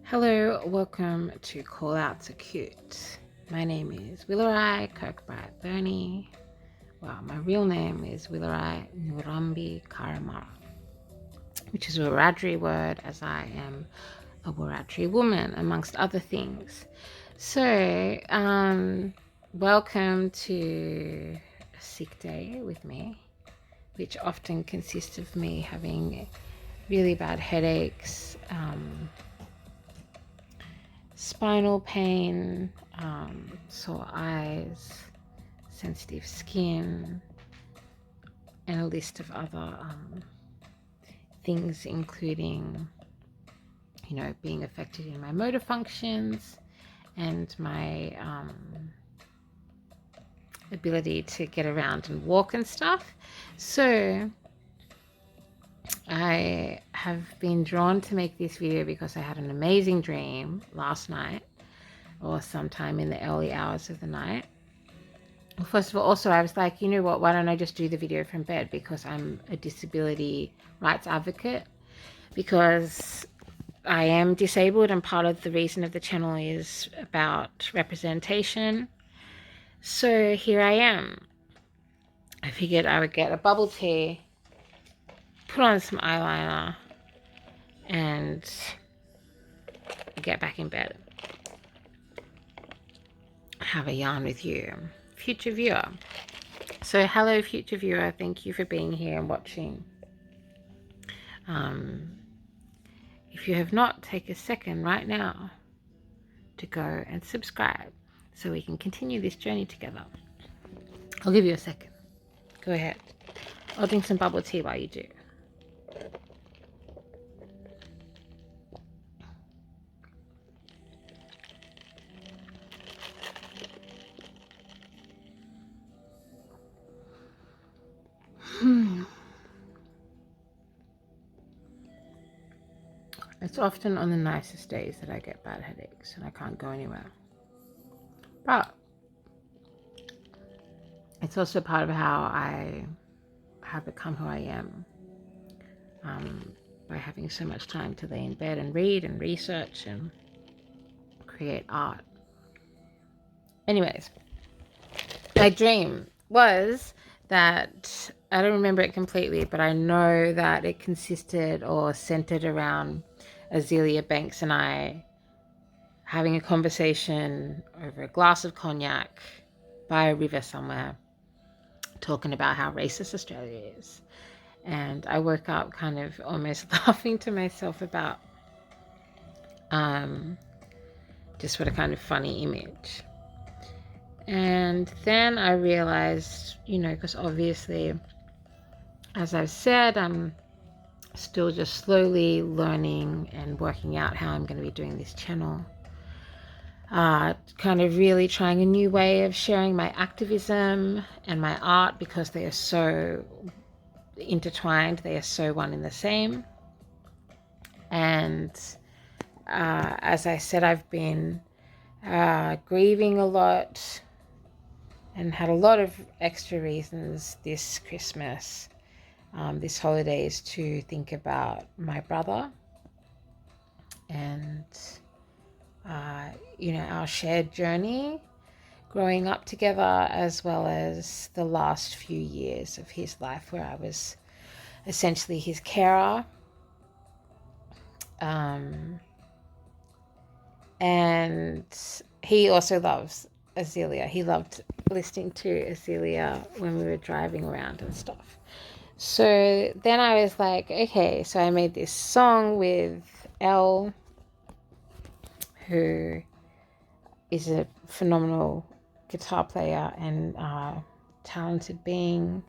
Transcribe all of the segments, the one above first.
Hello, welcome to Call Out to Cute. My name is Willurai KB. Well, my real name is Willurai Nurambi Karamara, which is a Wiradjuri word, as I am a Wiradjuri woman, amongst other things. So, welcome to a sick day with me, which often consists of me having really bad headaches, spinal pain, sore eyes, sensitive skin, and a list of other things, including, being affected in my motor functions and my ability to get around and walk and stuff. So I have been drawn to make this video because I had an amazing dream last night, or sometime in the early hours of the night. Well, first of all, also I was like, you know what, why don't I just do the video from bed, because I'm a disability rights advocate, because I am disabled, and part of the reason of the channel is about representation. So here I am. I figured I would get a bubble tea, put on some eyeliner, and get back in bed. Have a yarn with you, future viewer. So hello, future viewer, thank you for being here and watching. If you have not, take a second right now to go and subscribe so we can continue this journey together. I'll give you a second. Go ahead. I'll drink some bubble tea while you do. It's often on the nicest days that I get bad headaches and I can't go anywhere. But it's also part of how I have become who I am, by having so much time to lay in bed and read and research and create art. Anyways, my dream was that, I don't remember it completely, but I know that it consisted or centered around Azealia Banks and I having a conversation over a glass of cognac by a river somewhere, talking about how racist Australia is. And I woke up kind of almost laughing to myself about just what a kind of funny image. And then I realized, because obviously, as I've said, I'm still just slowly learning and working out how I'm going to be doing this channel. Kind of really trying a new way of sharing my activism and my art, because they are so intertwined, they are so one and the same. And as I said, I've been grieving a lot and had a lot of extra reasons this Christmas, this holidays, to think about my brother and our shared journey growing up together, as well as the last few years of his life where I was essentially his carer. And he also loves Azealia. He loved listening to Azealia when we were driving around and stuff. So then I was like, okay, so I made this song with Elle, who is a phenomenal guitar player and talented being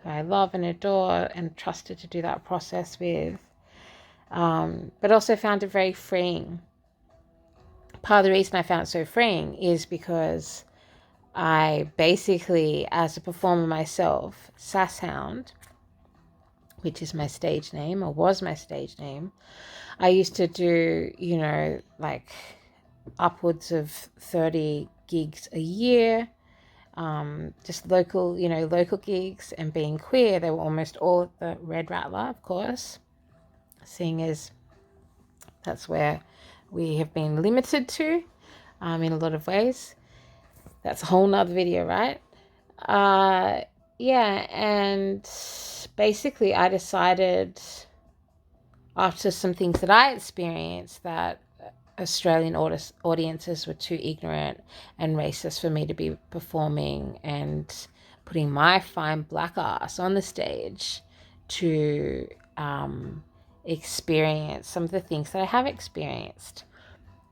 who I love and adore and trusted to do that process with, but also found it very freeing. Part of the reason I found it so freeing is because I basically, as a performer myself, Sasshound, which is my stage name, or was my stage name, I used to do, like upwards of 30 gigs a year, just local gigs. And being queer, they were almost all at the Red Rattler, of course, seeing as that's where we have been limited to in a lot of ways. That's a whole nother video, right? Yeah, and basically I decided after some things that I experienced that Australian audiences were too ignorant and racist for me to be performing and putting my fine black ass on the stage to experience some of the things that I have experienced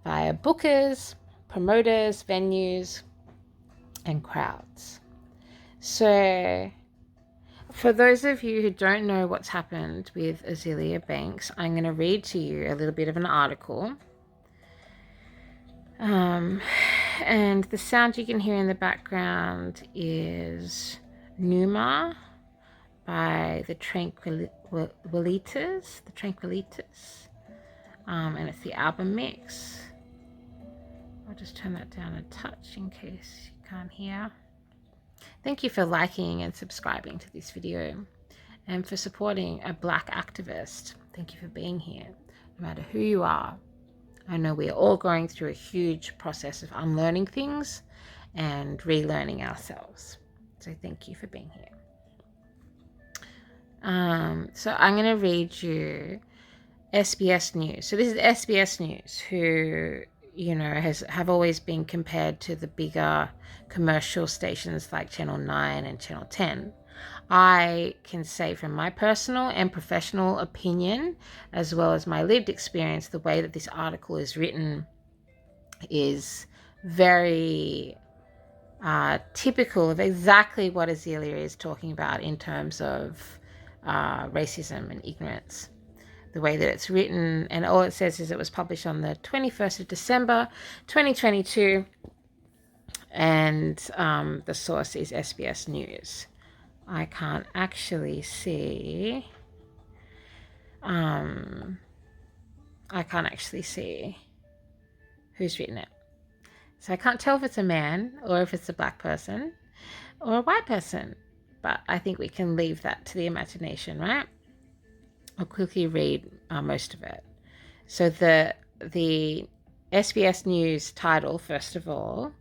via bookers, promoters, venues, and crowds. So for those of you who don't know what's happened with Azealia Banks, I'm going to read to you a little bit of an article. And the sound you can hear in the background is Numa by the Tranquilitas. And it's the album mix. I'll just turn that down a touch in case you can't hear. Thank you for liking and subscribing to this video and for supporting a Black activist. Thank you for being here, no matter who you are. I know we're all going through a huge process of unlearning things and relearning ourselves. So thank you for being here. So I'm going to read you SBS News. So this is SBS News, who, you know, have always been compared to the bigger commercial stations like Channel 9 and Channel 10. I can say from my personal and professional opinion, as well as my lived experience, the way that this article is written is very typical of exactly what Azealia is talking about in terms of racism and ignorance. The way that it's written, and all it says is it was published on the 21st of December 2022, and the source is SBS News. I can't actually see who's written it. So I can't tell if it's a man or if it's a black person or a white person, but I think we can leave that to the imagination, right? I'll quickly read most of it. So the SBS News title, first of all,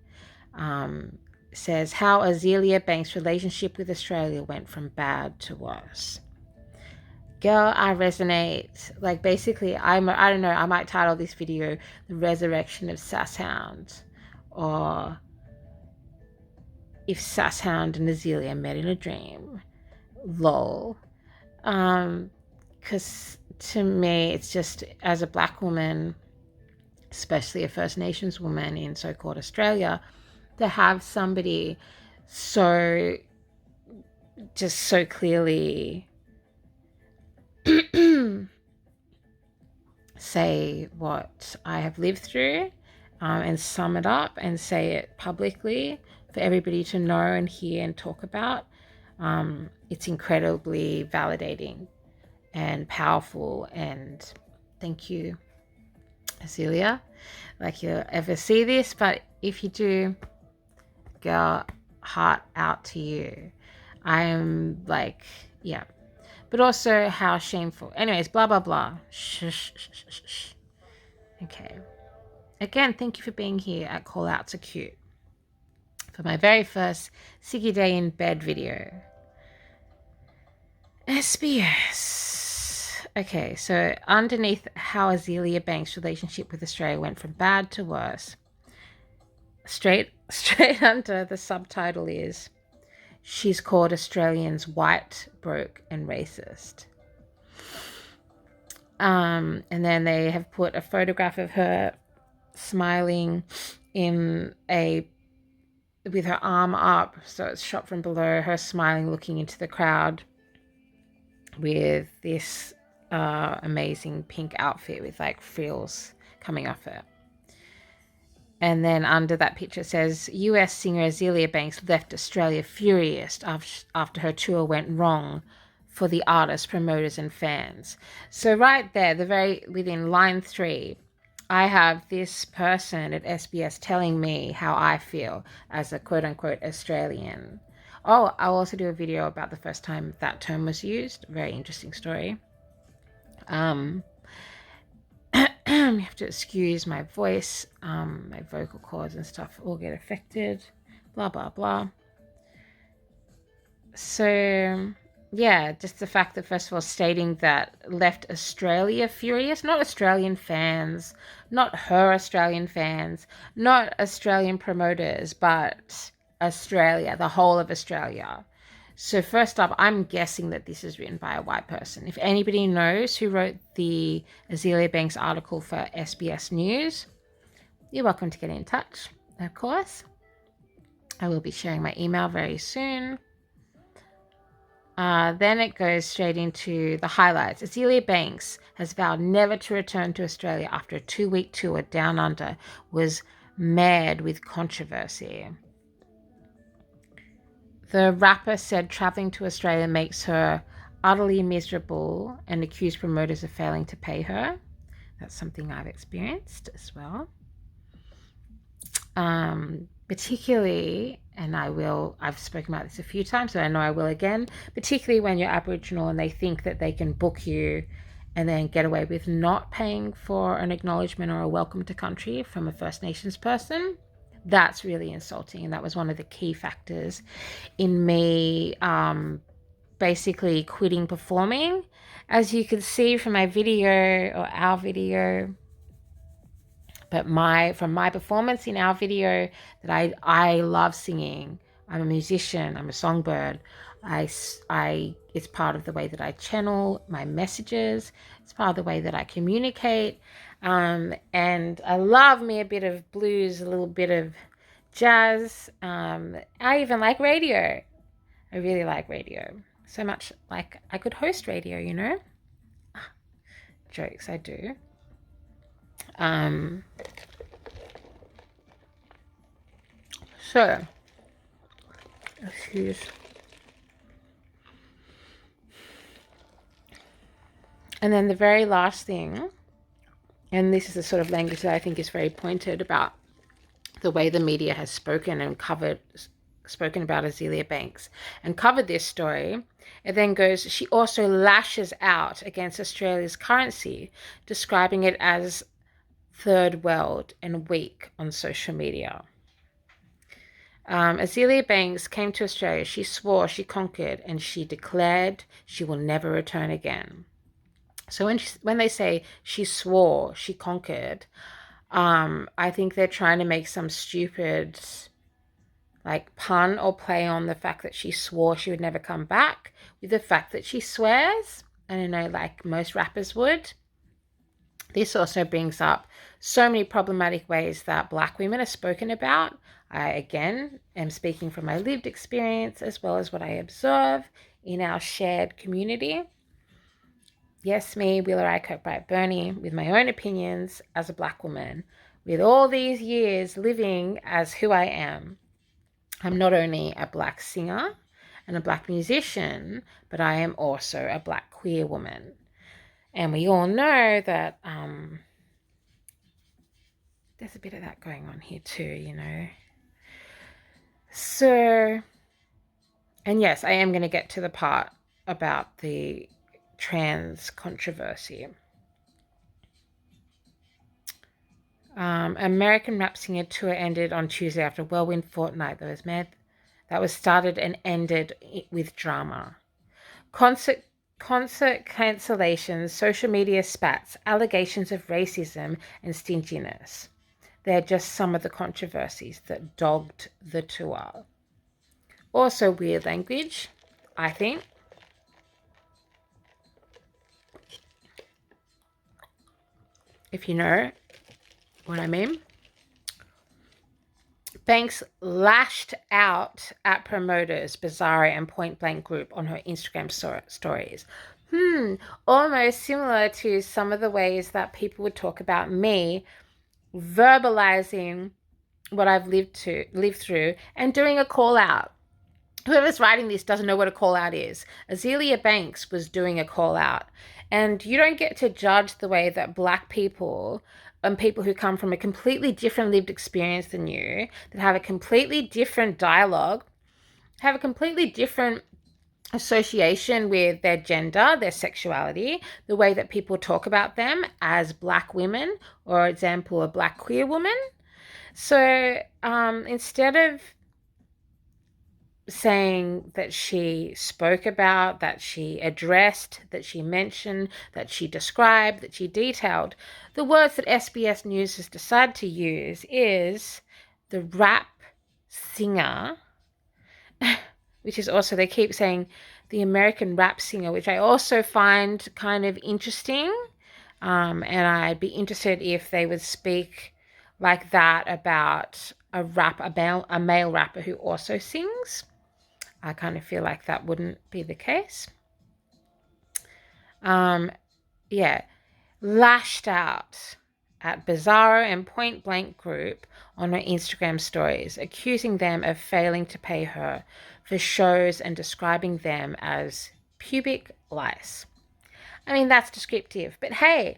says how Azealia Banks' relationship with Australia went from bad to worse. Girl, I resonate. Like, basically, I don't know, I might title this video The Resurrection of Sasshound, or If Sasshound and Azealia Met in a Dream. Lol. Because to me, it's just, as a black woman, especially a First Nations woman in so-called Australia, to have somebody so clearly say what I have lived through and sum it up and say it publicly for everybody to know and hear and talk about, it's incredibly validating and powerful. And thank you, Azealia. Like, you'll ever see this, but if you do, girl, heart out to you. I am like, yeah. But also how shameful. Anyways, blah, blah, blah. Shh. Okay. Again, thank you for being here at Call Out to Cute for my very first Siggy Day in Bed video. SBS. Okay, so underneath how Azealia Banks' relationship with Australia went from bad to worse, straight under the subtitle is, she's called Australians white, broke, and racist. And then they have put a photograph of her smiling with her arm up, so it's shot from below, her smiling, looking into the crowd with this amazing pink outfit with like frills coming off it. And then under that picture says, US singer Azealia Banks left Australia furious after her tour went wrong for the artists, promoters, and fans. So right there, within line 3, I have this person at SBS telling me how I feel as a quote-unquote Australian. Oh, I'll also do a video about the first time that term was used. Very interesting story. You have to excuse my voice, my vocal cords and stuff all get affected, blah, blah, blah. So, yeah, just the fact that, first of all, stating that left Australia furious, not Australian fans, not her Australian fans, not Australian promoters, but Australia, the whole of Australia. So first up, I'm guessing that this is written by a white person. If anybody knows who wrote the Azealia Banks article for SBS News, you're welcome to get in touch, of course. I will be sharing my email very soon. Then it goes straight into the highlights. Azealia Banks has vowed never to return to Australia after a 2-week tour down under was marred with controversy. The rapper said traveling to Australia makes her utterly miserable and accused promoters of failing to pay her. That's something I've experienced as well. Particularly, and I've spoken about this a few times, so I know I will again, particularly when you're Aboriginal and they think that they can book you and then get away with not paying for an acknowledgement or a welcome to country from a First Nations person. That's really insulting, and that was one of the key factors in me basically quitting performing. As you can see from my video, or our video, but from my performance in our video, that I love singing. I'm a musician, I'm a songbird. It's part of the way that I channel my messages. It's part of the way that I communicate. And I love me a bit of blues, a little bit of jazz. I even like radio. I really like radio. So much like I could host radio, you know? Jokes, I do. So, excuse. And then the very last thing, and this is the sort of language that I think is very pointed about the way the media has spoken about Azealia Banks and covered this story. It then goes, she also lashes out against Australia's currency, describing it as third world and weak on social media. Azealia Banks came to Australia. She swore, she conquered, and she declared she will never return again. So when they say she swore, she conquered, I think they're trying to make some stupid like pun or play on the fact that she swore she would never come back with the fact that she swears. I don't know, like most rappers would. This also brings up so many problematic ways that Black women are spoken about. I, again, am speaking from my lived experience as well as what I observe in our shared community. Yes, me, Willurai KB, with my own opinions as a Black woman, with all these years living as who I am. I'm not only a Black singer and a Black musician, but I am also a Black queer woman. And we all know that there's a bit of that going on here too, you know. So, and yes, I am going to get to the part about the trans controversy. American rap singer tour ended on Tuesday after a whirlwind fortnight that was started and ended with drama. Concert cancellations, social media spats, allegations of racism and stinginess. They're just some of the controversies that dogged the tour. Also weird language, I think. If you know what I mean. Banks lashed out at promoters, Bizarre and Point Blank Group on her Instagram stories. Almost similar to some of the ways that people would talk about me verbalizing what I've lived through and doing a call out. Whoever's writing this doesn't know what a call out is. Azealia Banks was doing a call out. And you don't get to judge the way that Black people and people who come from a completely different lived experience than you, that have a completely different dialogue, have a completely different association with their gender, their sexuality, the way that people talk about them as Black women, or example, a Black queer woman. So instead of saying that she spoke about, that she addressed, that she mentioned, that she described, that she detailed, the words that SBS News has decided to use is the rap singer, which is also, they keep saying the American rap singer, which I also find kind of interesting. And I'd be interested if they would speak like that about a male rapper who also sings. I kind of feel like that wouldn't be the case. Yeah, lashed out at Bizarro and Point Blank Group on her Instagram stories, accusing them of failing to pay her for shows and describing them as pubic lice. I mean, that's descriptive, but hey,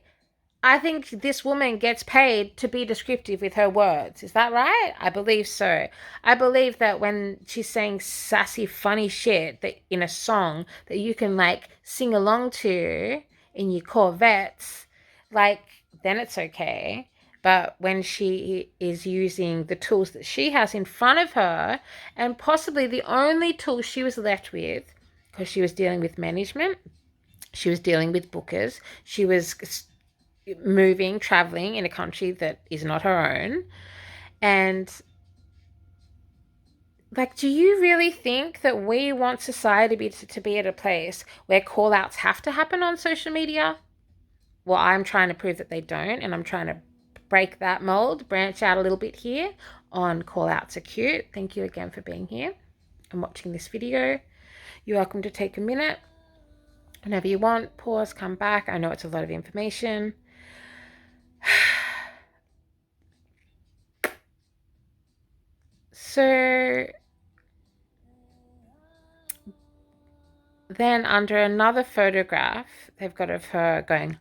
I think this woman gets paid to be descriptive with her words. Is that right? I believe so. I believe that when she's saying sassy, funny shit that in a song that you can like sing along to in your Corvettes, like then it's okay. But when she is using the tools that she has in front of her, and possibly the only tool she was left with, because she was dealing with management, she was dealing with bookers, she was moving, traveling in a country that is not her own. And like, do you really think that we want society to be at a place where call outs have to happen on social media? Well, I'm trying to prove that they don't, and I'm trying to break that mold, branch out a little bit here on call outs are cute. Thank you again for being here and watching this video. You're welcome to take a minute whenever you want, pause, come back. I know it's a lot of information. So then under another photograph, they've got of her going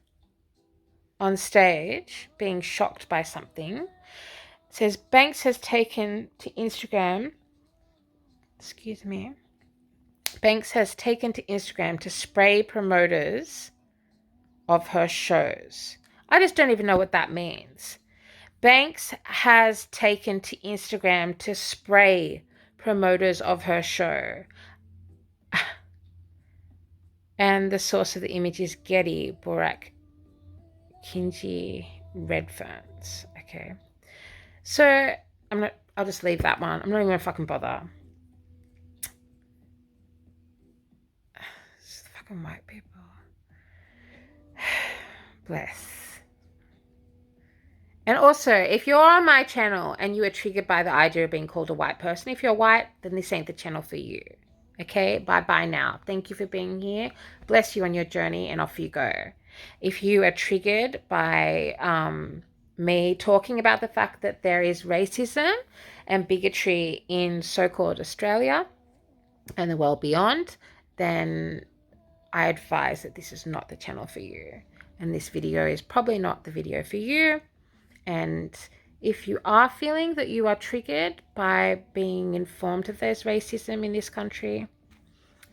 on stage, being shocked by something. It says, Banks has taken to Instagram, Banks has taken to Instagram to spray promoters of her shows. I just don't even know what that means. Banks has taken to Instagram to spray promoters of her show. And the source of the image is Getty, Borak, Kinji, Red Ferns. Okay. So I'll just leave that one. I'm not even gonna fucking bother. It's the fucking white people. Bless. And also, if you're on my channel and you are triggered by the idea of being called a white person, if you're white, then this ain't the channel for you. Okay, bye-bye now. Thank you for being here. Bless you on your journey, and off you go. If you are triggered by me talking about the fact that there is racism and bigotry in so-called Australia and the world beyond, then I advise that this is not the channel for you. And this video is probably not the video for you. And if you are feeling that you are triggered by being informed that there's racism in this country,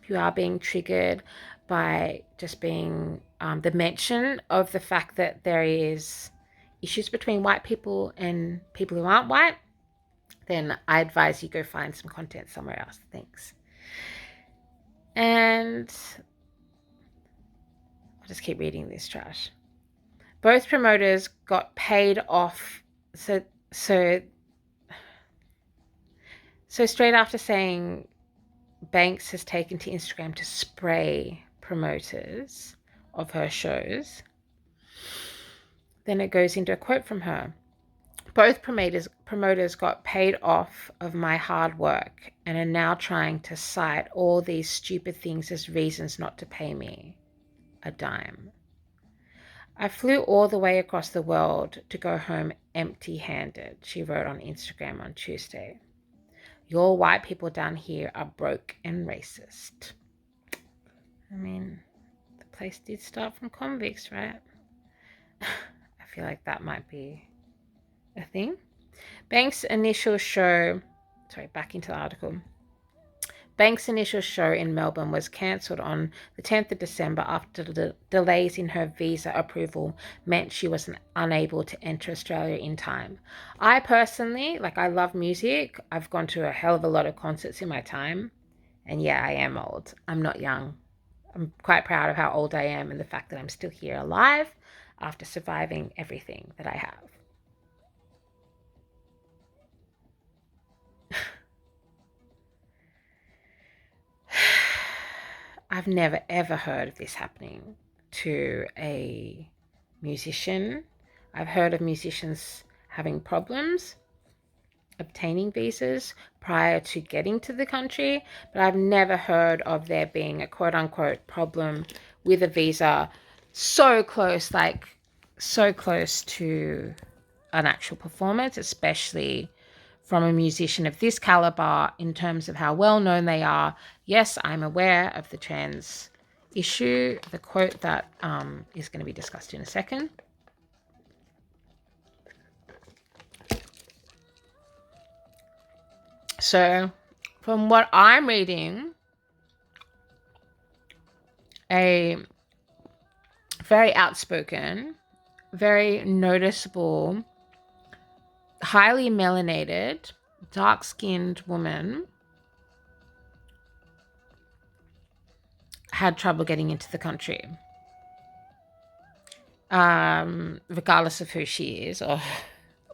if you are being triggered by just being the mention of the fact that there is issues between white people and people who aren't white, then I advise you go find some content somewhere else. Thanks. And I'll just keep reading this trash. Both promoters got paid off. So straight after saying Banks has taken to Instagram to spray promoters of her shows, then it goes into a quote from her. Both promoters got paid off of my hard work and are now trying to cite all these stupid things as reasons not to pay me a dime. I flew all the way across the world to go home empty-handed, she wrote on Instagram on Tuesday. Your white people down here are broke and racist. I mean, the place did start from convicts, right? I feel like that might be a thing. Banks' initial show, back into the article. Banks' initial show in Melbourne was cancelled on the 10th of December after the delays in her visa approval meant she was unable to enter Australia in time. I personally, I love music. I've gone to a hell of a lot of concerts in my time. And yeah, I am old. I'm not young. I'm quite proud of how old I am and the fact that I'm still here alive after surviving everything that I have. I've never ever heard of this happening to a musician. I've heard of musicians having problems obtaining visas prior to getting to the country, but I've never heard of there being a quote unquote problem with a visa so close, so close to an actual performance, especially from a musician of this caliber in terms of how well known they are. Yes, I'm aware of the trans issue, the quote that is going to be discussed in a second. So, from what I'm reading, a very outspoken, very noticeable, highly melanated, dark-skinned woman had trouble getting into the country, regardless of who she is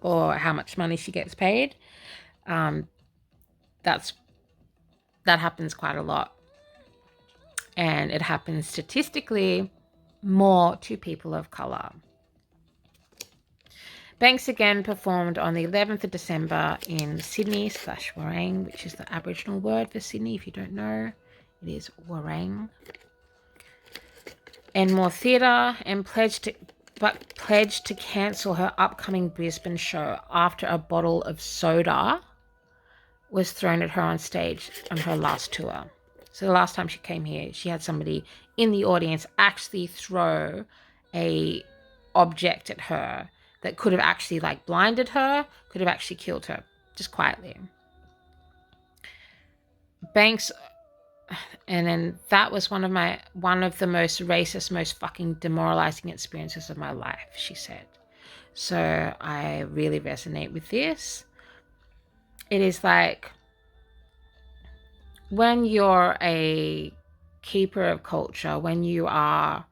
or how much money she gets paid. That happens quite a lot, and it happens statistically more to people of color. Banks again performed on the 11th of December in Sydney/Warang, which is the Aboriginal word for Sydney. If you don't know, it is Warang. Enmore Theatre, and pledged to cancel her upcoming Brisbane show after a bottle of soda was thrown at her on stage on her last tour. So the last time she came here, she had somebody in the audience actually throw a object at her that could have actually blinded her, could have actually killed her, just quietly. Banks, and then that was one of the most racist, most fucking demoralizing experiences of my life, she said. So I really resonate with this. It is when you're a keeper of culture, when you are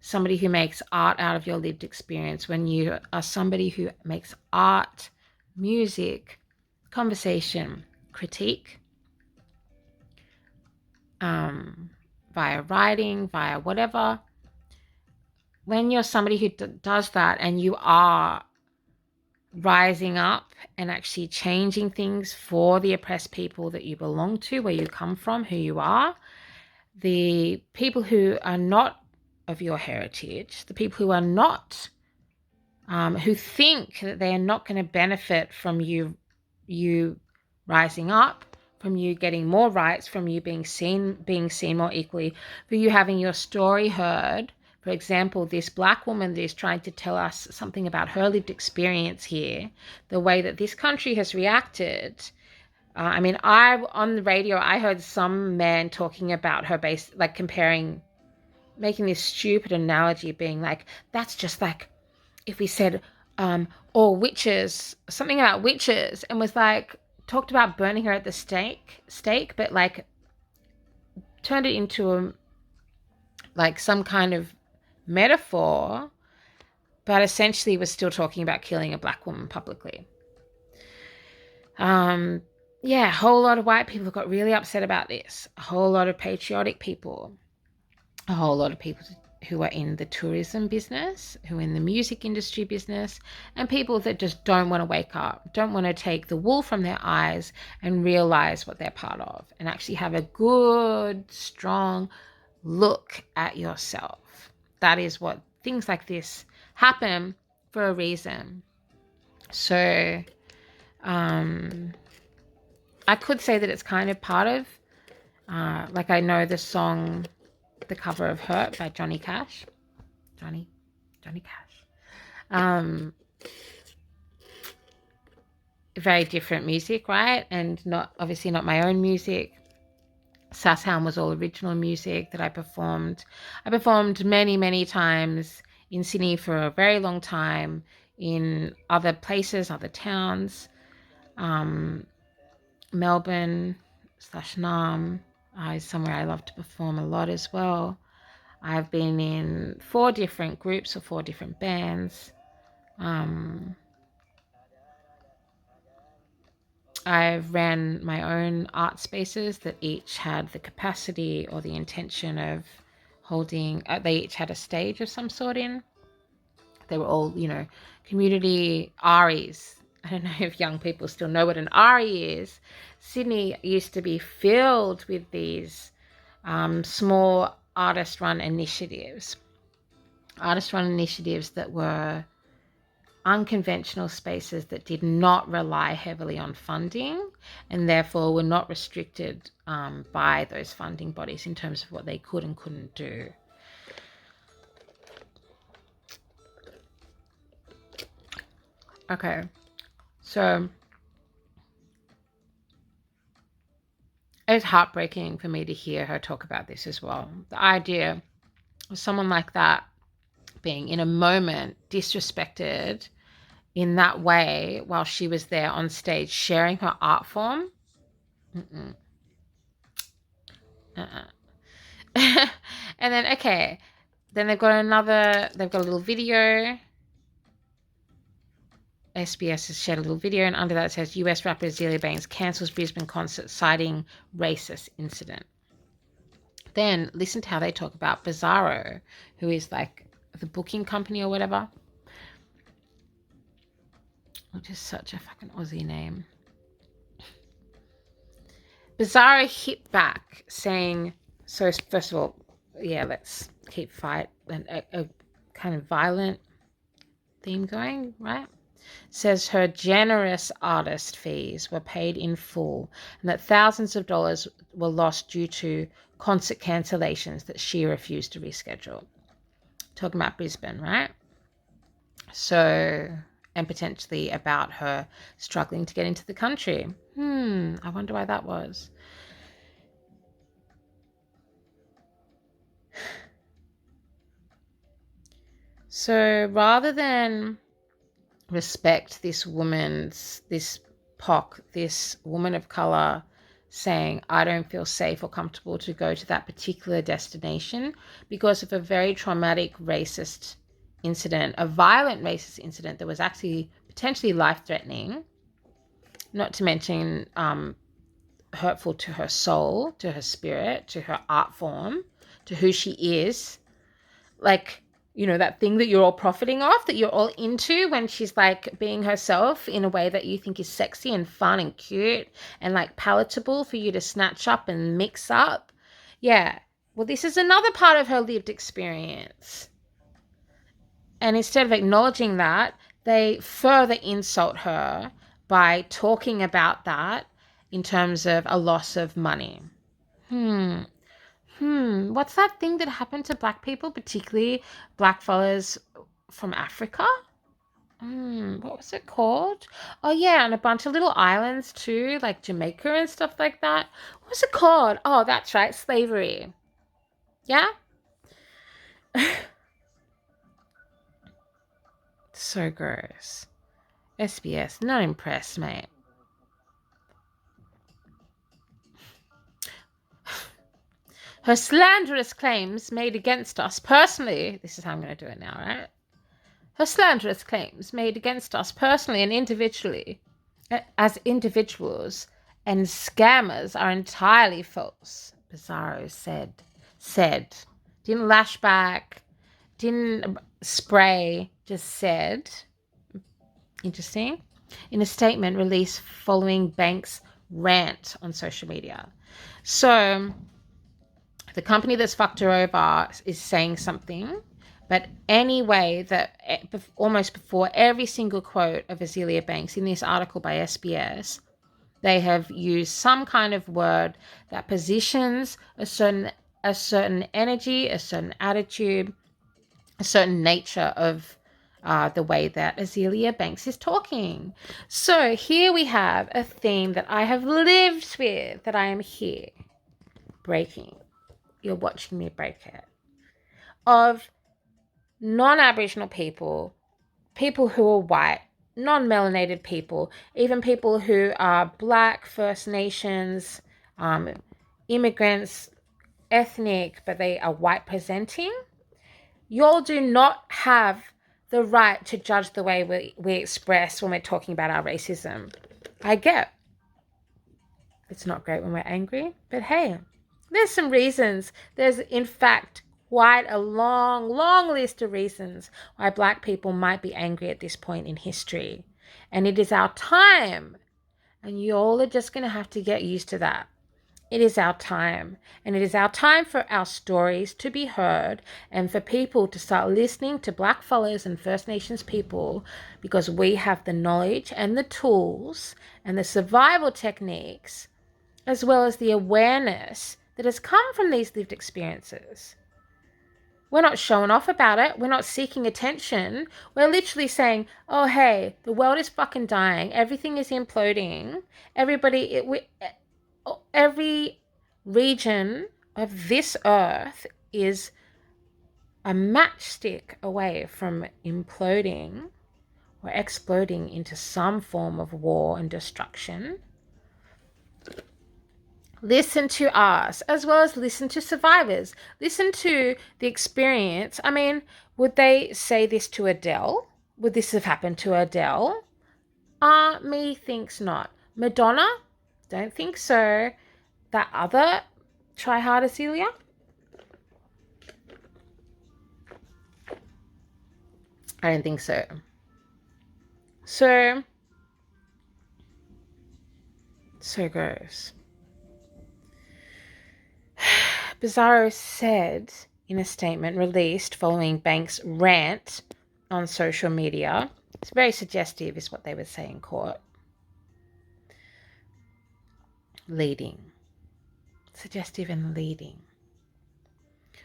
somebody who makes art out of your lived experience, when you are somebody who makes art, music, conversation, critique, via writing, via whatever, when you're somebody who does that and you are rising up and actually changing things for the oppressed people that you belong to, where you come from, who you are, the people who are not of your heritage, the people who are not, who think that they are not going to benefit from you rising up, from you getting more rights, from you being seen more equally, for you having your story heard. For example, this Black woman that is trying to tell us something about her lived experience here, the way that this country has reacted. On the radio, I heard some man talking about her making this stupid analogy, being that's just if we said, or witches, something about witches, and was talked about burning her at the stake, but turned it into some kind of metaphor, but essentially was still talking about killing a Black woman publicly. A whole lot of white people got really upset about this. A whole lot of patriotic people, a whole lot of people who are in the tourism business, who are in the music industry business, and people that just don't want to wake up, don't want to take the wool from their eyes and realize what they're part of and actually have a good, strong look at yourself. That is what things like this happen for a reason. So I could say that it's kind of part of, I know the song, the cover of Hurt by Johnny Cash. Johnny Cash. Very different music, right? And obviously not my own music. Sasshound was all original music that I performed. I performed many, many times in Sydney for a very long time, in other places, other towns, Melbourne / Nam is somewhere I love to perform a lot as well. I've been in 4 different groups or 4 different bands. I've ran my own art spaces that each had the capacity or the intention of holding, they each had a stage of some sort in. They were all, community REs. I don't know if young people still know what an RE is. Sydney used to be filled with these small artist-run initiatives. Artist-run initiatives that were unconventional spaces that did not rely heavily on funding and therefore were not restricted by those funding bodies in terms of what they could and couldn't do. Okay, so it's heartbreaking for me to hear her talk about this as well. The idea of someone like that being in a moment disrespected in that way while she was there on stage sharing her art form. And then, okay, then they've got a little video. SBS has shared a little video, and under that it says US rapper Azealia Banks cancels Brisbane concert citing racist incident. Then listen to how they talk about Bizarro, who is like the booking company or whatever, which is such a fucking Aussie name. Bizarro hit back saying, so first of all, yeah, let's keep fight and a kind of violent theme going, right? Says her generous artist fees were paid in full and that thousands of dollars were lost due to concert cancellations that she refused to reschedule. Talking about Brisbane, right? So, and potentially about her struggling to get into the country. I wonder why that was. So rather than respect this POC, this woman of color saying, I don't feel safe or comfortable to go to that particular destination because of a very traumatic racist incident, a violent racist incident that was actually potentially life-threatening, not to mention hurtful to her soul, to her spirit, to her art form, to who she is. Like, that thing that you're all profiting off, that you're all into when she's like being herself in a way that you think is sexy and fun and cute and like palatable for you to snatch up and mix up. Yeah. Well, this is another part of her lived experience. And instead of acknowledging that, they further insult her by talking about that in terms of a loss of money. What's that thing that happened to black people, particularly black fellas from Africa? What was it called? Oh, yeah, and a bunch of little islands too, like Jamaica and stuff like that. What was it called? Oh, that's right, slavery. Yeah? So gross. SBS, not impressed, mate. Her slanderous claims made against us personally, this is how I'm going to do it now, right? Her slanderous claims made against us personally and individually, as individuals and scammers are entirely false, Bizarro said. Didn't lash back, didn't spray, just said. Interesting. In a statement released following Banks' rant on social media. So the company that's fucked her over is saying something, but anyway, that almost before every single quote of Azealia Banks in this article by SBS, they have used some kind of word that positions a certain energy, a certain attitude, a certain nature of the way that Azealia Banks is talking. So here we have a theme that I have lived with, that I am here. breaking. You're watching me break it. Of non-Aboriginal people, people who are white, non-melanated people, even people who are Black, First Nations, immigrants, ethnic, but they are white presenting. Y'all do not have the right to judge the way we express when we're talking about our racism. I get it's not great when we're angry, but hey, there's some reasons. There's, in fact, quite a long, long list of reasons why Black people might be angry at this point in history. And it is our time. And y'all are just going to have to get used to that. It is our time. And it is our time for our stories to be heard and for people to start listening to Black fellows and First Nations people, because we have the knowledge and the tools and the survival techniques, as well as the awareness that has come from these lived experiences. We're not showing off about it. We're not seeking attention. We're literally saying, oh, hey, the world is fucking dying. Everything is imploding. Every region of this earth is a matchstick away from imploding or exploding into some form of war and destruction. Listen to us, as well as listen to survivors. Listen to the experience. I mean, would they say this to Adele? Would this have happened to Adele? Me thinks not. Madonna? Don't think so. That other Try Hard Azealia? I don't think so. So gross. Bizarro said in a statement released following Banks' rant on social media, it's very suggestive is what they would say in court. Leading. Suggestive and leading.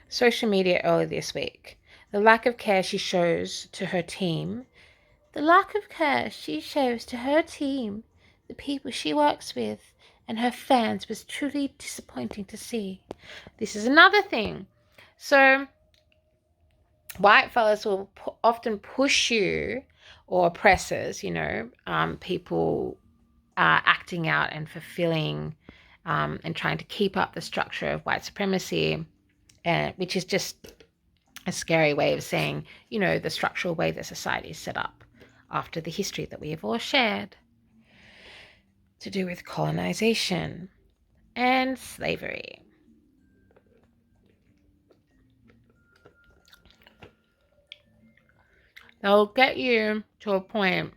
Social media earlier this week. The lack of care she shows to her team. The people she works with, and her fans was truly disappointing to see. This is another thing. So, white fellas will often push you, or oppressors, people acting out and fulfilling and trying to keep up the structure of white supremacy, which is just a scary way of saying, the structural way that society is set up after the history that we have all shared to do with colonization and slavery. They'll get you to a point,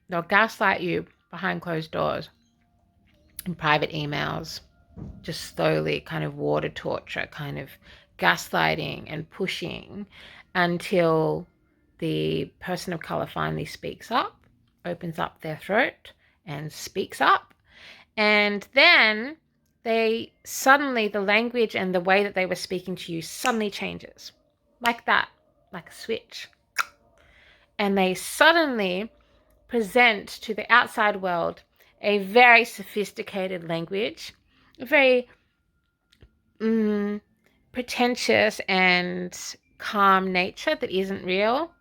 they'll gaslight you behind closed doors in private emails, just slowly kind of water torture, kind of gaslighting and pushing until the person of color finally speaks up, opens up their throat and speaks up. And then the language and the way that they were speaking to you suddenly changes. Like that, like a switch. And they suddenly present to the outside world a very sophisticated language, a very pretentious and calm nature that isn't real.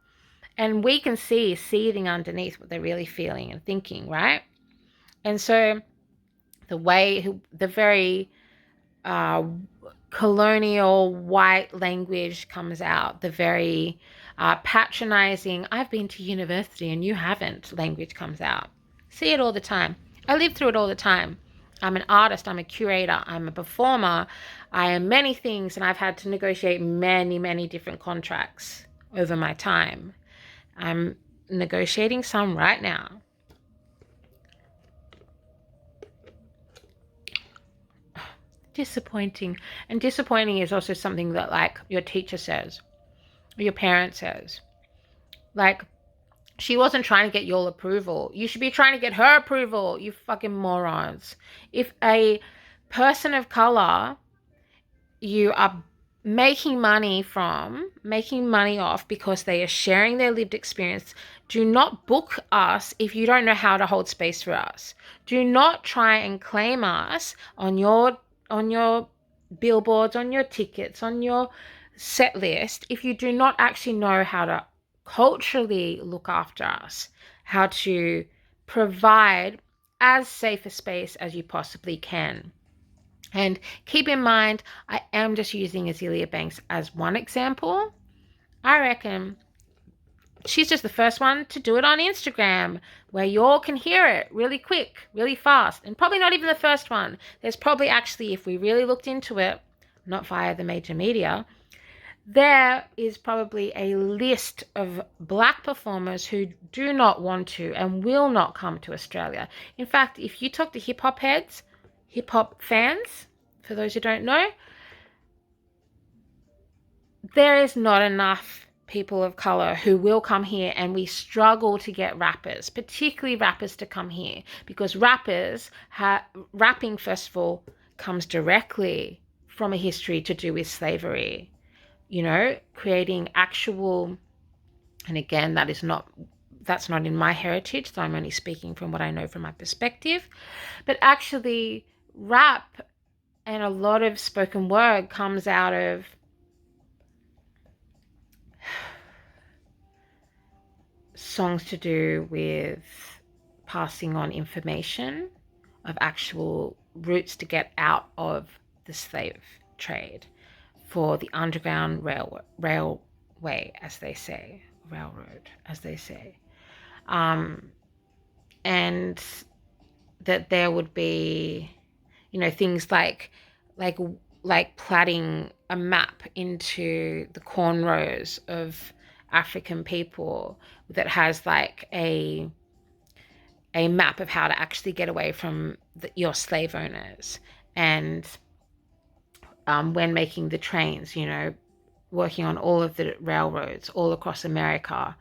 And we can see seething underneath what they're really feeling and thinking, right? And so the very colonial white language comes out, the very patronizing, I've been to university and you haven't language comes out. See it all the time. I live through it all the time. I'm an artist, I'm a curator, I'm a performer, I am many things, and I've had to negotiate many, many different contracts over my time. I'm negotiating some right now. Disappointing. And disappointing is also something that, like, your teacher says, or your parent says. Like, she wasn't trying to get your approval. You should be trying to get her approval, you fucking morons. If a person of color you are making money off because they are sharing their lived experience, do not book us if you don't know how to hold space for us. Do not try and claim us on your billboards, on your tickets, on your set list, if you do not actually know how to culturally look after us, how to provide as safe a space as you possibly can. And keep in mind, I am just using Azealia Banks as one example. I reckon she's just the first one to do it on Instagram, where you all can hear it really quick, really fast, and probably not even the first one. There's probably actually, if we really looked into it, not via the major media, there is probably a list of Black performers who do not want to and will not come to Australia. In fact, if you talk to hip-hop heads, hip-hop fans, for those who don't know, there is not enough people of color who will come here, and we struggle to get rappers, particularly rappers, to come here, because rapping, first of all, comes directly from a history to do with slavery, you know, creating actual, and again, that's not in my heritage, so I'm only speaking from what I know from my perspective, but actually rap and a lot of spoken word comes out of songs to do with passing on information of actual routes to get out of the slave trade for the Underground Railway, as they say, railroad, as they say. And that there would be, you know, things like plaiting a map into the cornrows of African people that has like a map of how to actually get away from your slave owners. And when making the trains, you know, working on all of the railroads all across America,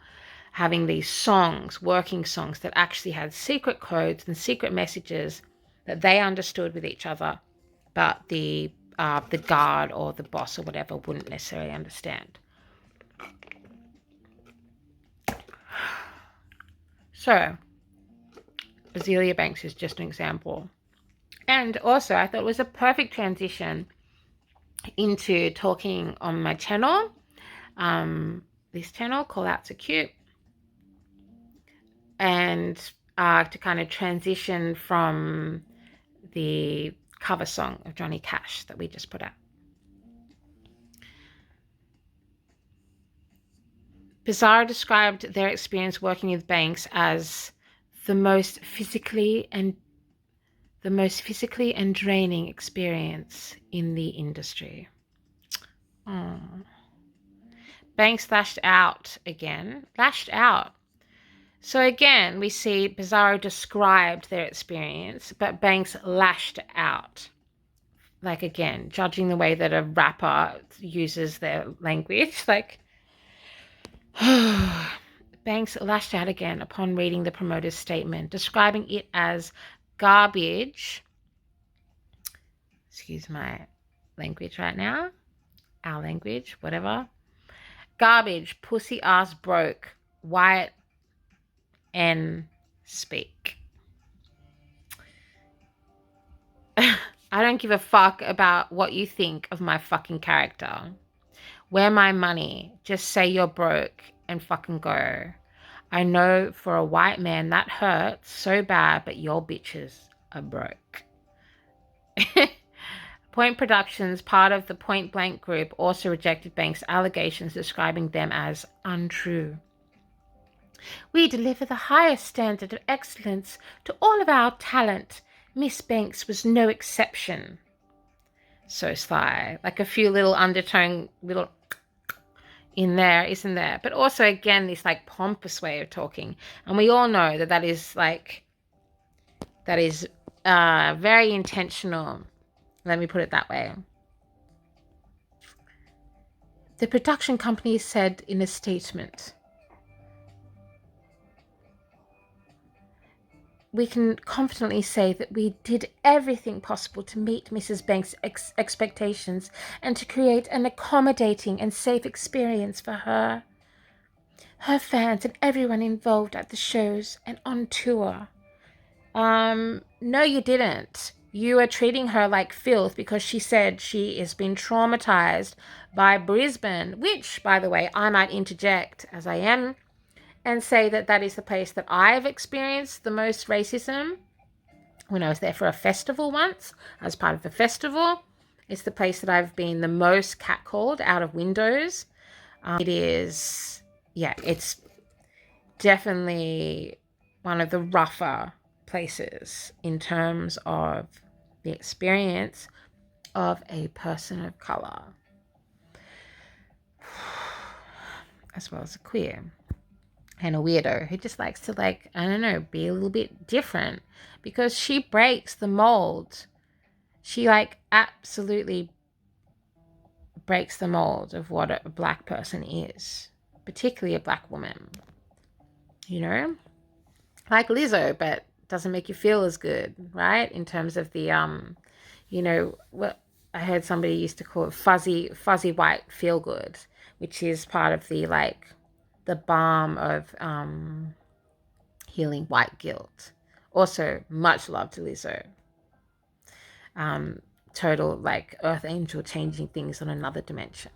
having these songs, working songs that actually had secret codes and secret messages that they understood with each other, but the guard or the boss or whatever wouldn't necessarily understand. So, Azealia Banks is just an example. And also, I thought it was a perfect transition into talking on my channel, this channel, Call Outs Are Cute, and to kind of transition from the cover song of Johnny Cash that we just put out. Bizarre described their experience working with Banks as the most physically and draining experience in the industry. Oh. Banks lashed out. So again, we see Bizarro described their experience, but Banks lashed out. Like, again, judging the way that a rapper uses their language, like, Banks lashed out again upon reading the promoter's statement, describing it as garbage. Excuse my language right now. Our language, whatever. Garbage, pussy ass broke, white and speak. I don't give a fuck about what you think of my fucking character. Where my money? Just say you're broke and fucking go. I know for a white man that hurts so bad, but your bitches are broke. Point Productions, part of the Point Blank group, also rejected Banks' allegations, describing them as untrue. We deliver the highest standard of excellence to all of our talent. Miss Banks was no exception. So sly, like a few little undertone, little in there, isn't there? But also, again, this like pompous way of talking. And we all know that is very intentional. Let me put it that way. The production company said in a statement, we can confidently say that we did everything possible to meet Mrs. Banks' expectations and to create an accommodating and safe experience for her, her fans, and everyone involved at the shows and on tour. No, you didn't. you are treating her like filth because she said she has been traumatized by Brisbane, which, by the way, I might interject as I am and say that that is the place that I've experienced the most racism. When I was there for a festival once, as part of a festival, it's the place that I've been the most catcalled out of windows. It is, yeah, it's definitely one of the rougher places in terms of the experience of a person of color, as well as a queer and a weirdo who just likes to, like, I don't know, be a little bit different, because she breaks the mold. She, like, absolutely breaks the mold of what a black person is, particularly a black woman, you know, like Lizzo, but doesn't make you feel as good, right? In terms of the, you know, what I heard somebody used to call it fuzzy white feel good, which is part of the, like, the balm of healing white guilt. Also, much love to Lizzo. Total, like, earth angel, changing things on another dimension.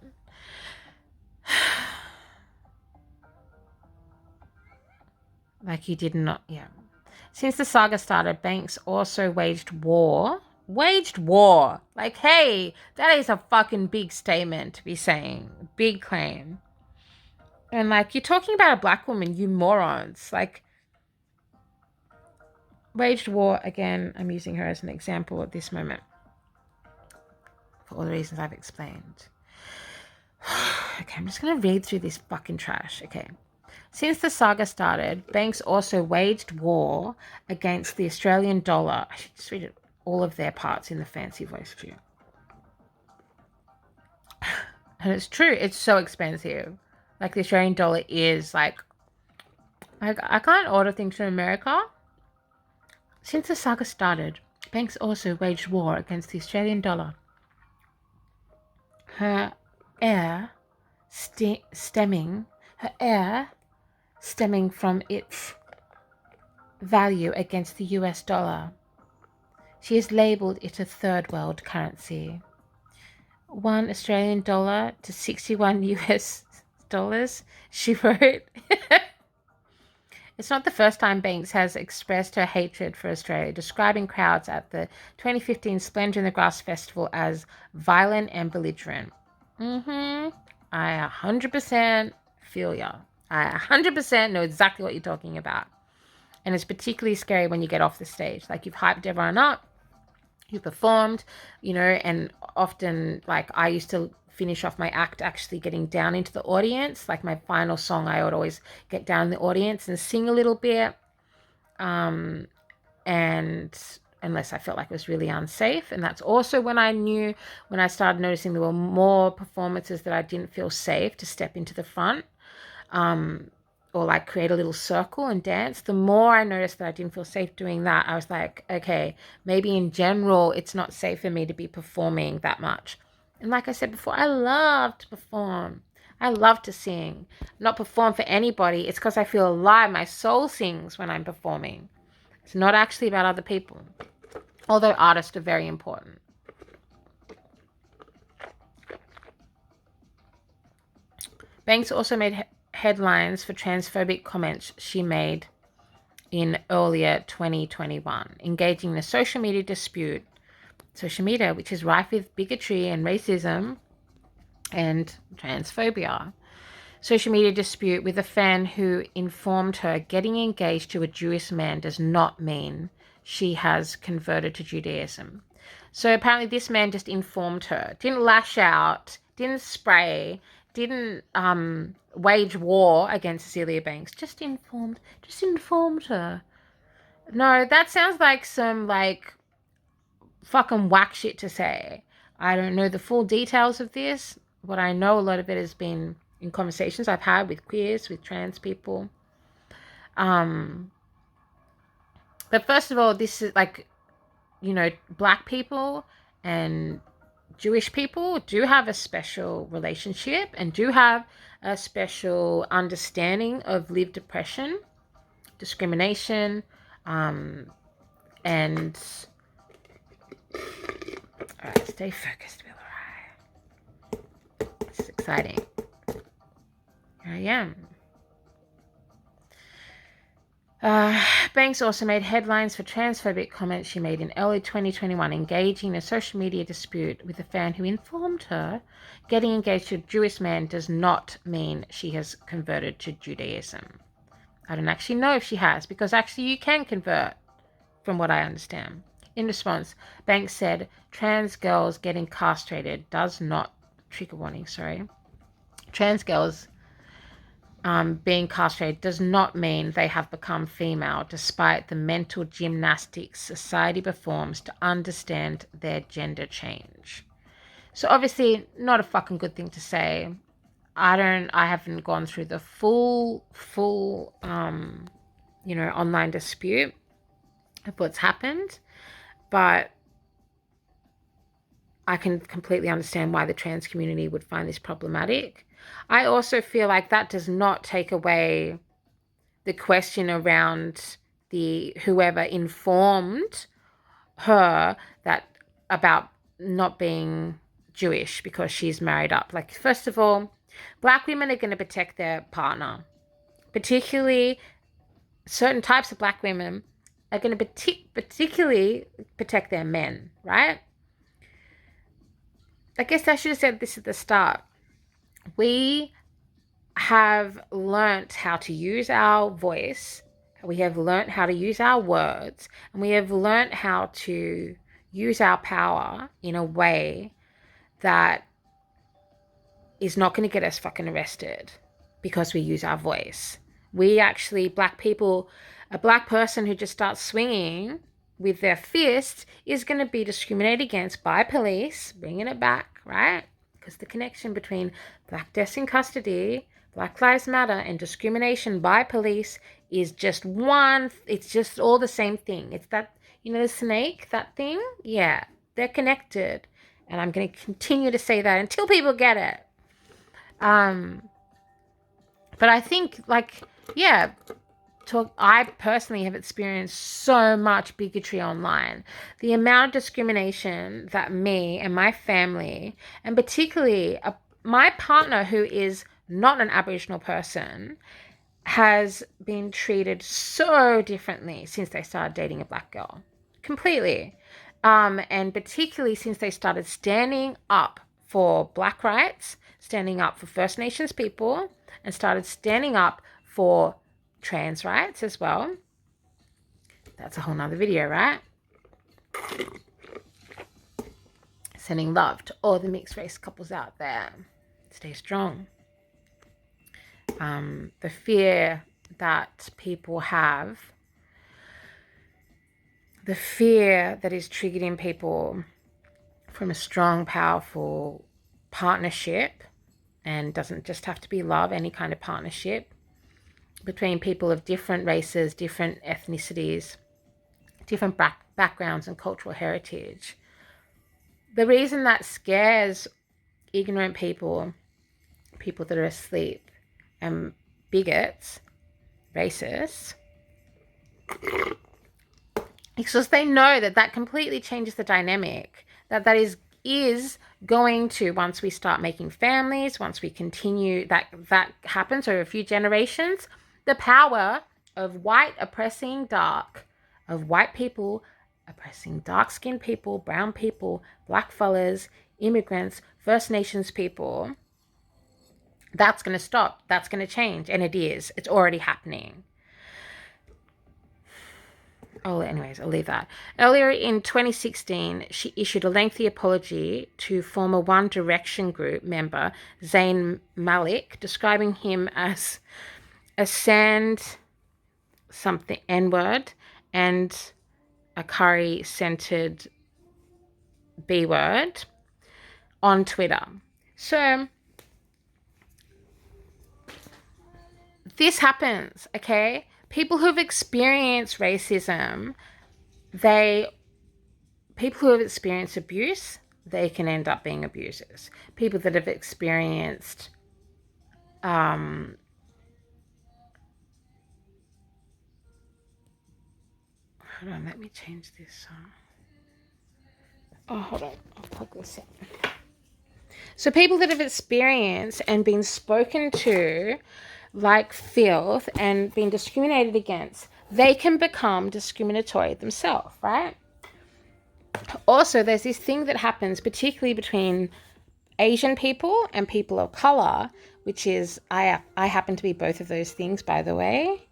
Like, you did not, yeah. Since the saga started, Banks also waged war. Like, hey, that is a fucking big statement to be saying. Big claim. And, like, you're talking about a black woman, you morons. Like, waged war, again, I'm using her as an example at this moment, for all the reasons I've explained. Okay, I'm just going to read through this fucking trash, okay. Since the saga started, Banks also waged war against the Australian dollar. I should just read it, all of their parts in the fancy voice for you. And it's true, it's so expensive. Like, the Australian dollar is, like, I can't order things from America. Since the saga started, Banks also waged war against the Australian dollar. Her heir stemming from its value against the US dollar. She has labelled it a third world currency. 1 Australian dollar to 61 US dollars, she wrote. It's not the first time Banks has expressed her hatred for Australia, describing crowds at the 2015 Splendour in the Grass Festival as violent and belligerent. I 100% feel ya. I 100% know exactly what you're talking about. And it's particularly scary when you get off the stage. Like, you've hyped everyone up, you performed, you know, and often, like, I used to finish off my act actually getting down into the audience. Like, my final song, I would always get down in the audience and sing a little bit. And unless I felt like it was really unsafe. And that's also when I started noticing there were more performances that I didn't feel safe to step into the front. Or, like, create a little circle and dance. The more I noticed that I didn't feel safe doing that, I was like, okay, maybe in general it's not safe for me to be performing that much. And like I said before, I love to perform. I love to sing. Not perform for anybody. It's because I feel alive. My soul sings when I'm performing. It's not actually about other people. Although artists are very important. Banks also made headlines for transphobic comments she made in earlier 2021, engaging in a social media dispute. Social media, which is rife with bigotry and racism and transphobia. Social media dispute with a fan who informed her getting engaged to a Jewish man does not mean she has converted to Judaism. So apparently this man just informed her, didn't lash out, didn't spray, didn't wage war against Azealia Banks, just informed her. No, that sounds like some, like, fucking whack shit to say. I don't know the full details of this, but I know a lot of it has been in conversations I've had with queers, with trans people. But first of all, this is, like, you know, black people and Jewish people do have a special relationship and do have a special understanding of lived oppression, discrimination, and All right, stay focused, Willurai. This is exciting. Here I am. Banks also made headlines for transphobic comments she made in early 2021, engaging in a social media dispute with a fan who informed her getting engaged to a Jewish man does not mean she has converted to Judaism. I don't actually know if she has, because actually you can convert, from what I understand. In response, Banks said trans girls getting castrated does not, trigger warning, sorry, trans girls being castrated does not mean they have become female, despite the mental gymnastics society performs to understand their gender change. So obviously not a fucking good thing to say. I haven't gone through the full online dispute of what's happened, but I can completely understand why the trans community would find this problematic. I also feel like that does not take away the question around the whoever informed her that about not being Jewish because she's married up. Like, first of all, Black women are going to protect their partner. Particularly, certain types of Black women are going to particularly protect their men, right? I guess I should have said this at the start. We have learnt how to use our voice, we have learnt how to use our words, and we have learnt how to use our power in a way that is not going to get us fucking arrested because we use our voice. We actually, Black people, a Black person who just starts swinging with their fists is going to be discriminated against by police, bringing it back, right? Because the connection between Black deaths in custody, Black Lives Matter, and discrimination by police is just one, it's just all the same thing. It's that, the snake, that thing? Yeah, they're connected. And I'm going to continue to say that until people get it. But I think, I personally have experienced so much bigotry online. The amount of discrimination that me and my family, and particularly my partner who is not an Aboriginal person, has been treated so differently since they started dating a Black girl. Completely. And particularly since they started standing up for Black rights, standing up for First Nations people, and started standing up for trans rights as well. That's a whole nother video, right? Sending love to all the mixed race couples out there. Stay strong. The fear that people have, the fear that is triggered in people from a strong, powerful partnership, and doesn't just have to be love, any kind of partnership between people of different races, different ethnicities, different backgrounds and cultural heritage. The reason that scares ignorant people, people that are asleep, and bigots, racists, because they know that completely changes the dynamic, that is going to, once we start making families, once we continue, that happens over a few generations, the power of white oppressing dark, of white people oppressing dark-skinned people, brown people, Black fellas, immigrants, First Nations people, that's going to stop. That's going to change. And it is. It's already happening. Oh, anyways, I'll leave that. Earlier in 2016, she issued a lengthy apology to former One Direction group member Zayn Malik, describing him as a sand something N-word and a curry-scented B-word on Twitter. So this happens, okay? People who've experienced racism, people who have experienced abuse, they can end up being abusers. People that have experienced hold on, let me change this. Oh, hold on. I'll plug this in. So people that have experienced and been spoken to like filth and been discriminated against, they can become discriminatory themselves, right? Also, there's this thing that happens particularly between Asian people and people of color, which is, I happen to be both of those things, by the way.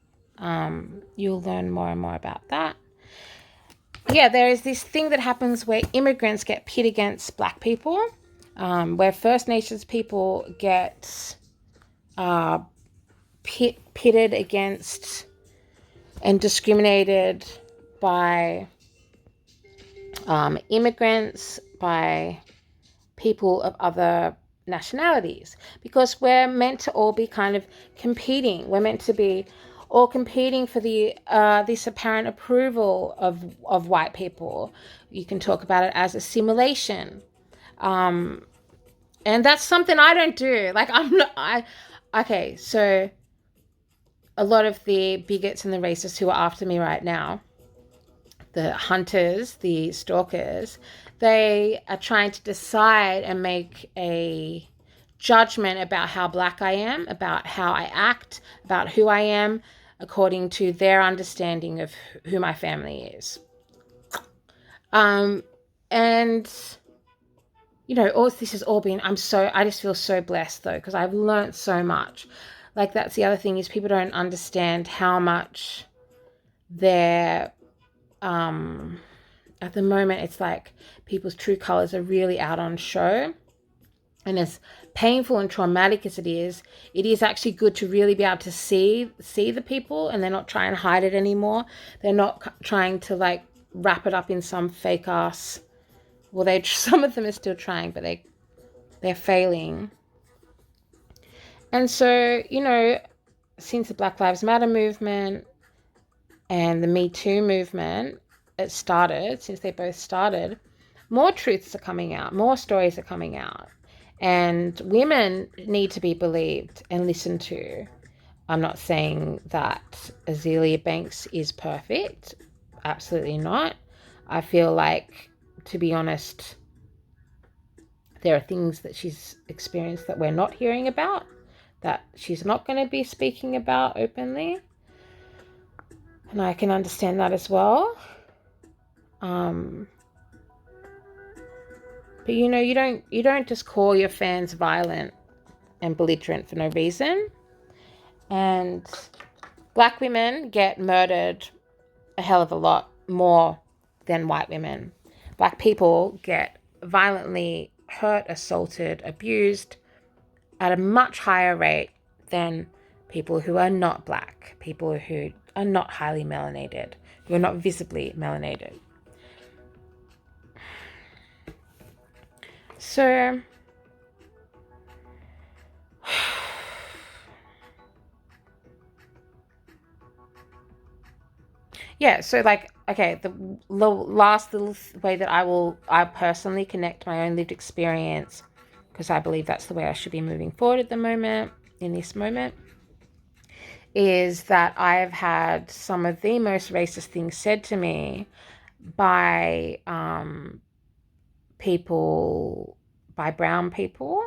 You'll learn more and more about that. Yeah, there is this thing that happens where immigrants get pit against Black people, where First Nations people get pitted against and discriminated by immigrants, by people of other nationalities, because we're meant to all be kind of competing. We're meant to be all competing for the this apparent approval of white people. You can talk about it as assimilation, and that's something I don't do. Like okay, so a lot of the bigots and the racists who are after me right now, the hunters, the stalkers, they are trying to decide and make a judgment about how Black I am, about how I act, about who I am, according to their understanding of who my family is. And you know, all this has all been, I just feel so blessed though, because I've learned so much. Like, that's the other thing, is people don't understand how much they're at the moment, it's like people's true colors are really out on show. And as painful and traumatic as it is actually good to really be able to see the people, and they're not trying to hide it anymore. They're not trying to like wrap it up in some fake ass. Well, some of them are still trying, but they're failing. And so, you know, since the Black Lives Matter movement and the Me Too movement, since they both started, more truths are coming out, more stories are coming out, and women need to be believed and listened to. I'm not saying that Azealia Banks is perfect. Absolutely not. I feel like, to be honest, there are things that she's experienced that we're not hearing about, that she's not going to be speaking about openly. And I can understand that as well. But you know, you don't just call your fans violent and belligerent for no reason. And Black women get murdered a hell of a lot more than white women. Black people get violently hurt, assaulted, abused at a much higher rate than people who are not Black, people who are not highly melanated, who are not visibly melanated. So, yeah, so like, okay, the last little way that I personally connect my own lived experience, because I believe that's the way I should be moving forward at the moment, in this moment, is that I've had some of the most racist things said to me by brown people.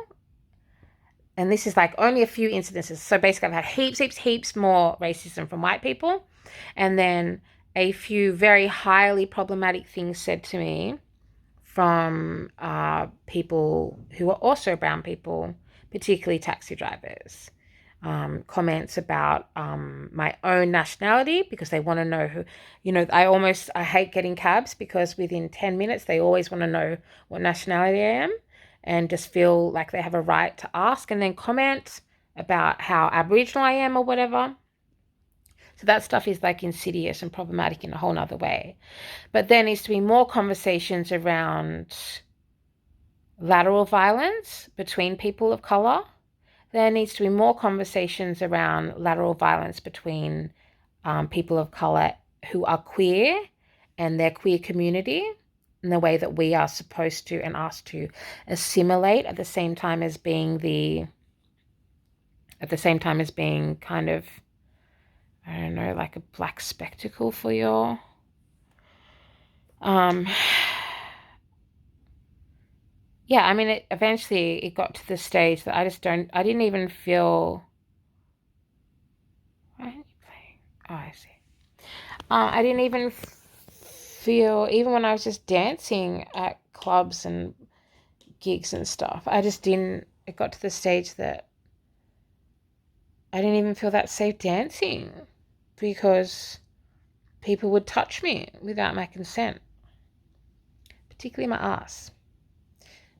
And this is like only a few incidences. So basically I've had heaps more racism from white people. And then a few very highly problematic things said to me from people who are also brown people, particularly taxi drivers. Comments about my own nationality, because they want to know who, you know, I hate getting cabs because within 10 minutes they always want to know what nationality I am, and just feel like they have a right to ask, and then comment about how Aboriginal I am or whatever. So that stuff is like insidious and problematic in a whole nother way. But there needs to be more conversations around lateral violence between people of color. There needs to be more conversations around lateral violence between people of color who are queer and their queer community, in the way that we are supposed to and asked to assimilate, at the same time as being kind of, I don't know, like a black spectacle for your yeah, I mean, eventually it got to the stage that I didn't even feel, right? Oh, I see. I didn't even feel, even when I was just dancing at clubs and gigs and stuff, I just didn't, it got to the stage that I didn't even feel that safe dancing because people would touch me without my consent, particularly my ass.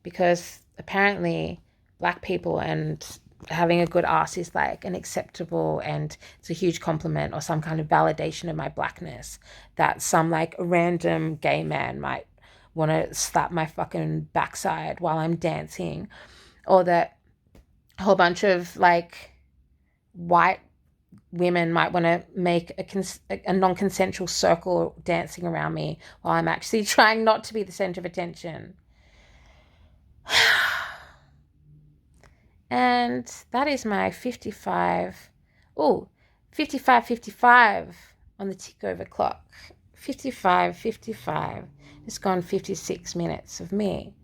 Because apparently black people and having a good ass is like an acceptable, and it's a huge compliment or some kind of validation of my blackness, that some like random gay man might want to slap my fucking backside while I'm dancing, or that a whole bunch of like white women might want to make a non-consensual circle dancing around me while I'm actually trying not to be the center of attention. And that is my 55. Oh, 55 on the tick over clock. 55. It's gone 56 minutes of me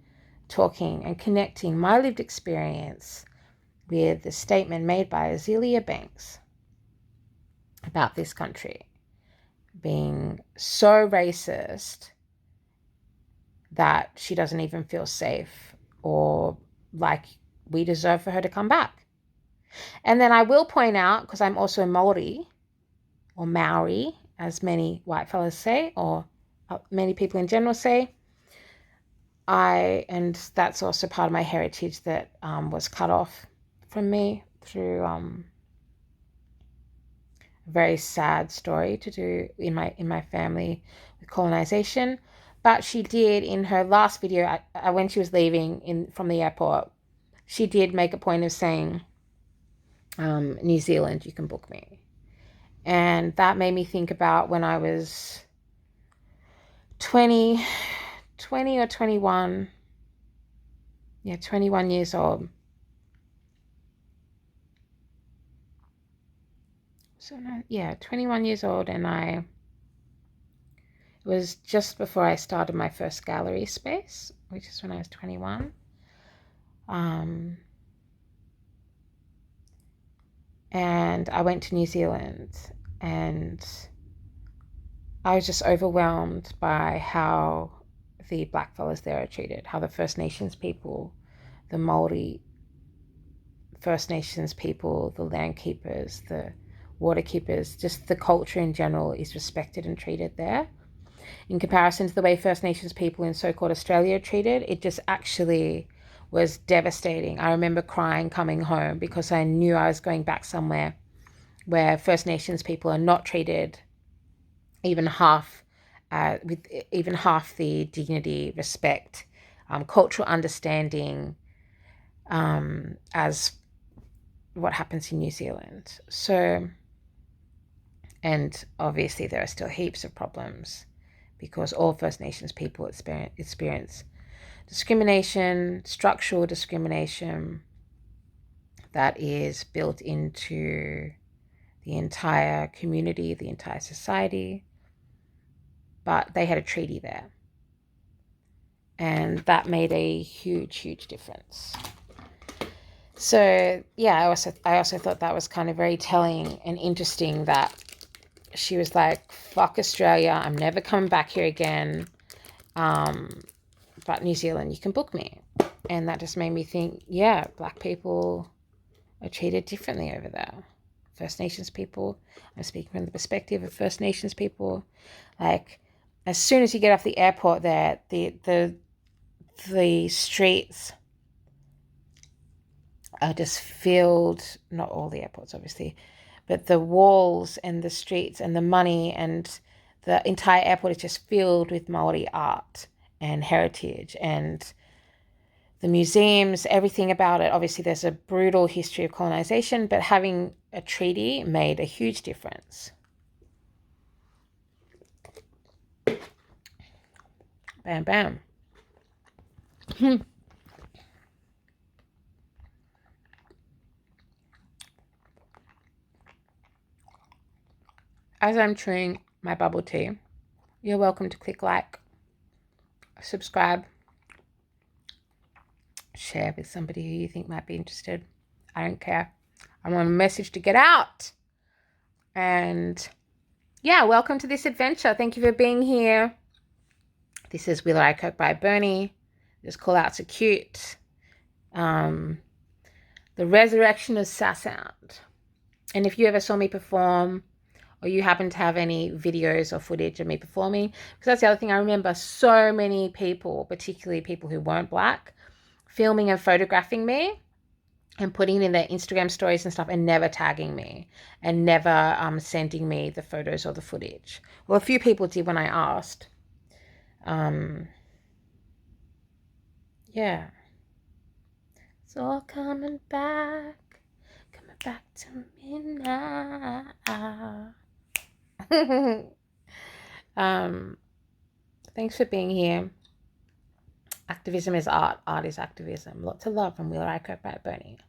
talking and connecting my lived experience with the statement made by Azealia Banks about this country being so racist that she doesn't even feel safe or like we deserve for her to come back. And then I will point out, because I'm also Maori, or Maori, as many white fellas say, or many people in general say, and that's also part of my heritage that was cut off from me through a very sad story to do in my family with colonization. But she did, in her last video, when she was leaving from the airport, she did make a point of saying, New Zealand, you can book me. And that made me think about when I was 20 or 21. Yeah, 21 years old. So, no, yeah, 21 years old. And it was just before I started my first gallery space, which is when I was 21. And I went to New Zealand, and I was just overwhelmed by how the black fellas there are treated, how the First Nations people, the Maori First Nations people, the land keepers, the water keepers, just the culture in general is respected and treated there. In comparison to the way First Nations people in so-called Australia are treated, it just actually was devastating. I remember crying coming home because I knew I was going back somewhere where First Nations people are not treated even half with even half the dignity, respect, cultural understanding as what happens in New Zealand. So, and obviously there are still heaps of problems because all First Nations people experience discrimination, structural discrimination that is built into the entire community, the entire society. But they had a treaty there. And that made a huge, huge difference. So yeah, I also thought that was kind of very telling and interesting that she was like, fuck Australia, I'm never coming back here again. But New Zealand, you can book me. And that just made me think, yeah, black people are treated differently over there. First Nations people, I'm speaking from the perspective of First Nations people. Like, as soon as you get off the airport there, the streets are just filled, not all the airports obviously, but the walls and the streets and the money and the entire airport is just filled with Maori art and heritage and the museums, everything about it. Obviously there's a brutal history of colonization, but having a treaty made a huge difference. Bam, bam. As I'm chewing my bubble tea, you're welcome to click like, subscribe, share with somebody who you think might be interested. I don't care. I want a message to get out. And yeah, welcome to this adventure. Thank you for being here. This is Willurai KB by Bernie. This call outs are cute. The Resurrection of Sasshound. And if you ever saw me perform, or you happen to have any videos or footage of me performing, because that's the other thing, I remember so many people, particularly people who weren't Black, filming and photographing me and putting it in their Instagram stories and stuff and never tagging me and never sending me the photos or the footage. Well, a few people did when I asked. Yeah. It's all coming back to me now. Thanks for being here. Activism is art. Art is activism. Lots of love from Willurai KB by Bernie.